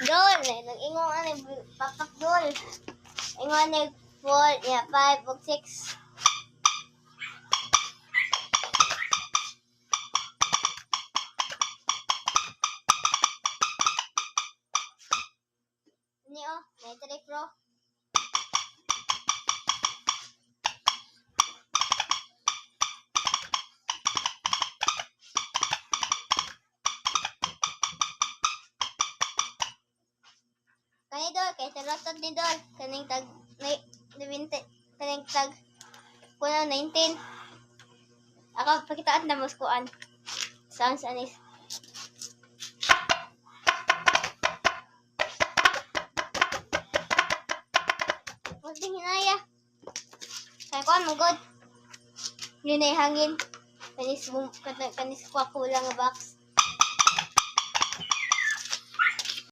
Dol, nag-ingong ano, papak dol. Ingon nag 4, yeah, 5 ug 6. Ni oh, may trick bro. Kani dol, kay tarotod ni dol. Kaning tag, 20, kaning tag, kuno 19. Ako, pakitaan na muskuan. Sounds anis. Huwag din hinaya. Kaya kuan mo god. Yun ay hangin. Kanis kuha kulang nga box.